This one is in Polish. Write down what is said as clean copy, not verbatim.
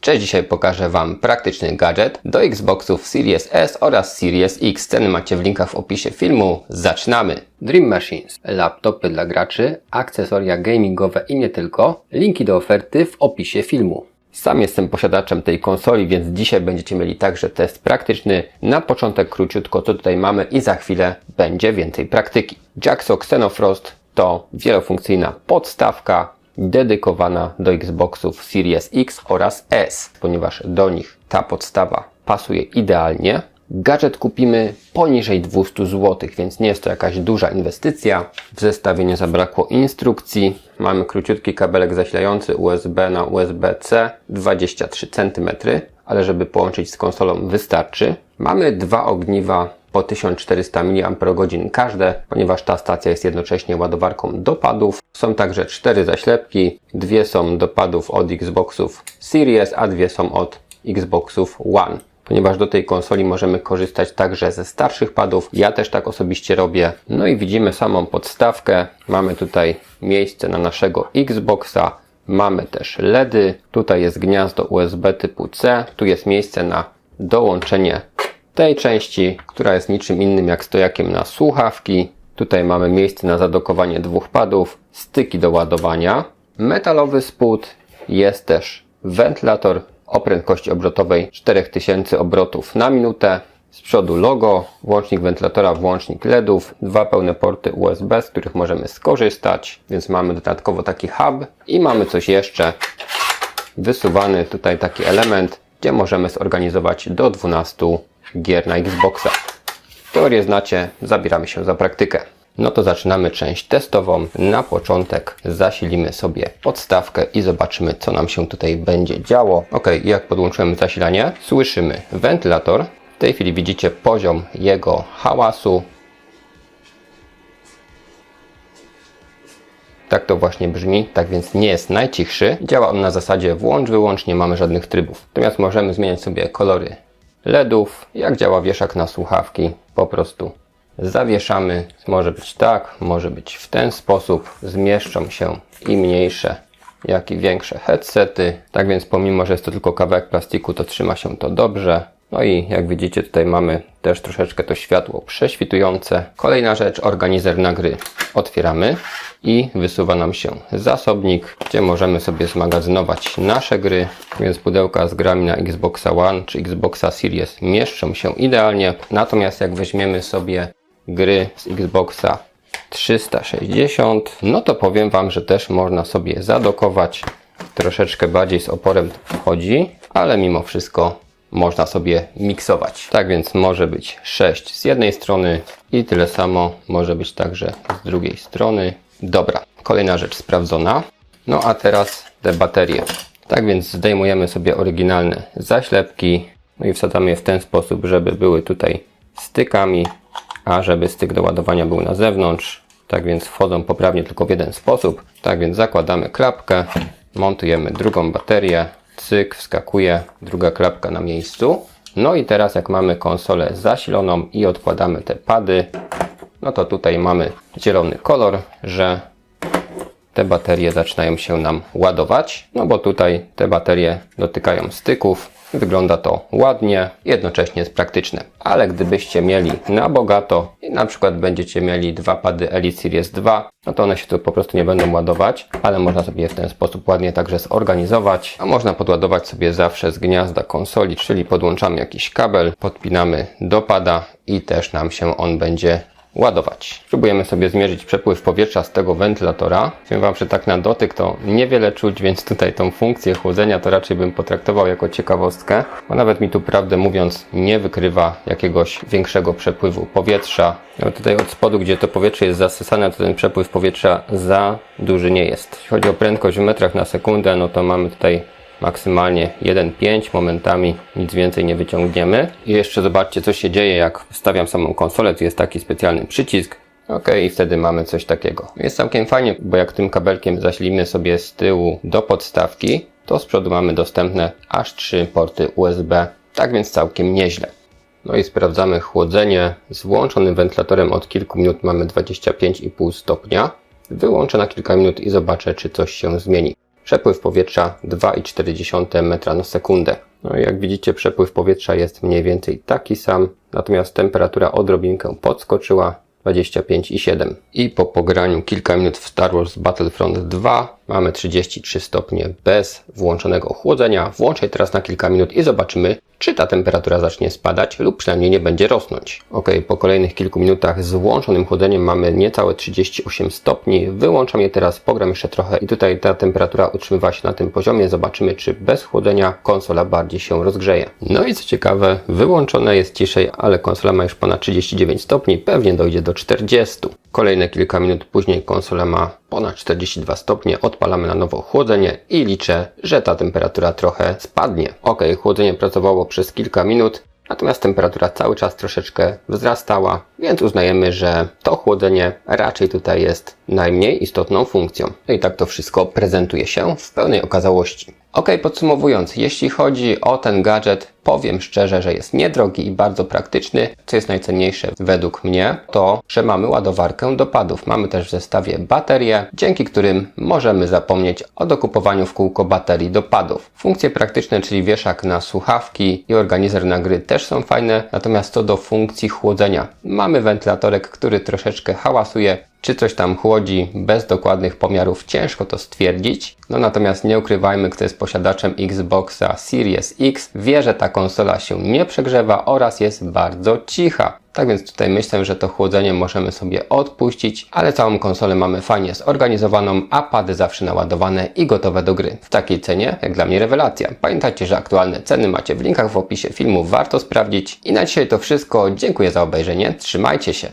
Cześć, dzisiaj pokażę Wam praktyczny gadżet do Xboxów Series S oraz Series X. Ceny macie w linkach w opisie filmu. Zaczynamy! Dream Machines, laptopy dla graczy, akcesoria gamingowe i nie tylko. Linki do oferty w opisie filmu. Sam jestem posiadaczem tej konsoli, więc dzisiaj będziecie mieli także test praktyczny. Na początek króciutko co tutaj mamy i za chwilę będzie więcej praktyki. Jaxo Xenofrost to wielofunkcyjna podstawka dedykowana do Xboxów Series X oraz S, ponieważ do nich ta podstawa pasuje idealnie. Gadżet kupimy poniżej 200 zł, więc nie jest to jakaś duża inwestycja. W zestawieniu zabrakło instrukcji. Mamy króciutki kabelek zasilający USB na USB-C 23 cm, ale żeby połączyć z konsolą wystarczy. Mamy dwa ogniwa po 1400 mAh każde, ponieważ ta stacja jest jednocześnie ładowarką do padów. Są także 4 zaślepki, dwie są do padów od Xboxów Series, a dwie są od Xboxów One. Ponieważ do tej konsoli możemy korzystać także ze starszych padów. Ja też tak osobiście robię. No i widzimy samą podstawkę. Mamy tutaj miejsce na naszego Xboxa. Mamy też LEDy. Tutaj jest gniazdo USB typu C. Tu jest miejsce na dołączenie tej części, która jest niczym innym jak stojakiem na słuchawki. Tutaj mamy miejsce na zadokowanie dwóch padów, styki do ładowania, metalowy spód, jest też wentylator o prędkości obrotowej 4000 obrotów na minutę. Z przodu logo, włącznik wentylatora, włącznik LEDów, dwa pełne porty USB, z których możemy skorzystać, więc mamy dodatkowo taki hub i mamy coś jeszcze, wysuwany tutaj taki element, gdzie możemy zorganizować do 12 gier na Xboxa. Teorię znacie, zabieramy się za praktykę. No to zaczynamy część testową. Na początek zasilimy sobie podstawkę i zobaczymy, co nam się tutaj będzie działo. Ok, jak podłączyłem zasilanie, słyszymy wentylator. W tej chwili widzicie poziom jego hałasu. Tak to właśnie brzmi, tak więc nie jest najcichszy. Działa on na zasadzie włącz-wyłącz, nie mamy żadnych trybów. Natomiast możemy zmieniać sobie kolory LEDów. Jak działa wieszak na słuchawki, po prostu zawieszamy. Może być tak, może być w ten sposób. Zmieszczą się i mniejsze, jak i większe headsety. Tak więc pomimo, że jest to tylko kawałek plastiku, to trzyma się to dobrze. No i jak widzicie, tutaj mamy też troszeczkę to światło prześwitujące. Kolejna rzecz, organizer na gry. Otwieramy i wysuwa nam się zasobnik, gdzie możemy sobie zmagazynować nasze gry. Więc pudełka z grami na Xboxa One czy Xboxa Series mieszczą się idealnie. Natomiast jak weźmiemy sobie gry z Xboxa 360, no to powiem Wam, że też można sobie zadokować. Troszeczkę bardziej z oporem wchodzi, ale mimo wszystko można sobie miksować. Tak więc może być 6 z jednej strony i tyle samo może być także z drugiej strony. Dobra, kolejna rzecz sprawdzona. No a teraz te baterie. Tak więc zdejmujemy sobie oryginalne zaślepki. No i wsadzamy je w ten sposób, żeby były tutaj stykami, a żeby styk do ładowania był na zewnątrz. Tak więc wchodzą poprawnie tylko w jeden sposób. Tak więc zakładamy klapkę, montujemy drugą baterię. Cyk, wskakuje, druga klapka na miejscu. No i teraz jak mamy konsolę zasiloną i odkładamy te pady, no to tutaj mamy zielony kolor, że te baterie zaczynają się nam ładować. No bo tutaj te baterie dotykają styków. Wygląda to ładnie, jednocześnie jest praktyczne. Ale gdybyście mieli na bogato i na przykład będziecie mieli dwa pady Elite Series 2, no to one się tu po prostu nie będą ładować, ale można sobie je w ten sposób ładnie także zorganizować. A można podładować sobie zawsze z gniazda konsoli, czyli podłączamy jakiś kabel, podpinamy do pada i też nam się on będzie ładować. Spróbujemy sobie zmierzyć przepływ powietrza z tego wentylatora. Powiem Wam, że tak na dotyk to niewiele czuć, więc tutaj tą funkcję chłodzenia to raczej bym potraktował jako ciekawostkę, bo nawet mi tu prawdę mówiąc nie wykrywa jakiegoś większego przepływu powietrza. No tutaj od spodu, gdzie to powietrze jest zasysane, to ten przepływ powietrza za duży nie jest. Jeśli chodzi o prędkość w metrach na sekundę, no to mamy tutaj maksymalnie 1,5, momentami nic więcej nie wyciągniemy. I jeszcze zobaczcie, co się dzieje, jak wstawiam samą konsolę. Tu jest taki specjalny przycisk. Ok, i wtedy mamy coś takiego. Jest całkiem fajnie, bo jak tym kabelkiem zasilimy sobie z tyłu do podstawki, to z przodu mamy dostępne aż 3 porty USB. Tak więc całkiem nieźle. No i sprawdzamy chłodzenie. Z włączonym wentylatorem od kilku minut mamy 25,5 stopnia. Wyłączę na kilka minut i zobaczę, czy coś się zmieni. przepływ powietrza 2,4 metra na sekundę. No i jak widzicie, przepływ powietrza jest mniej więcej taki sam, natomiast temperatura odrobinkę podskoczyła, 25,7. I po pograniu kilka minut w Star Wars Battlefront 2 mamy 33 stopnie bez włączonego chłodzenia. Włączę je teraz na kilka minut i zobaczymy, czy ta temperatura zacznie spadać lub przynajmniej nie będzie rosnąć. Ok, po kolejnych kilku minutach z włączonym chłodzeniem mamy niecałe 38 stopni. Wyłączam je teraz, pogram jeszcze trochę i tutaj ta temperatura utrzymywa się na tym poziomie. Zobaczymy, czy bez chłodzenia konsola bardziej się rozgrzeje. No i co ciekawe, wyłączone jest ciszej, ale konsola ma już ponad 39 stopni, pewnie dojdzie do 40. Kolejne kilka minut później konsola ma ponad 42 stopnie, odpalamy na nowo chłodzenie i liczę, że ta temperatura trochę spadnie. Ok, chłodzenie pracowało przez kilka minut, natomiast temperatura cały czas troszeczkę wzrastała, więc uznajemy, że to chłodzenie raczej tutaj jest najmniej istotną funkcją. No i tak to wszystko prezentuje się w pełnej okazałości. Ok, podsumowując, jeśli chodzi o ten gadżet, powiem szczerze, że jest niedrogi i bardzo praktyczny. Co jest najcenniejsze według mnie, to, że mamy ładowarkę do padów. Mamy też w zestawie baterie, dzięki którym możemy zapomnieć o dokupowaniu w kółko baterii do padów. Funkcje praktyczne, czyli wieszak na słuchawki i organizer na gry też są fajne, natomiast co do funkcji chłodzenia, mamy wentylatorek, który troszeczkę hałasuje. Czy coś tam chłodzi, bez dokładnych pomiarów ciężko to stwierdzić. No natomiast nie ukrywajmy, kto jest posiadaczem Xboxa Series X, wie, że ta konsola się nie przegrzewa oraz jest bardzo cicha. Tak więc tutaj myślę, że to chłodzenie możemy sobie odpuścić, ale całą konsolę mamy fajnie zorganizowaną, a pady zawsze naładowane i gotowe do gry. W takiej cenie, jak dla mnie rewelacja. Pamiętajcie, że aktualne ceny macie w linkach w opisie filmu, warto sprawdzić. I na dzisiaj to wszystko. Dziękuję za obejrzenie, trzymajcie się.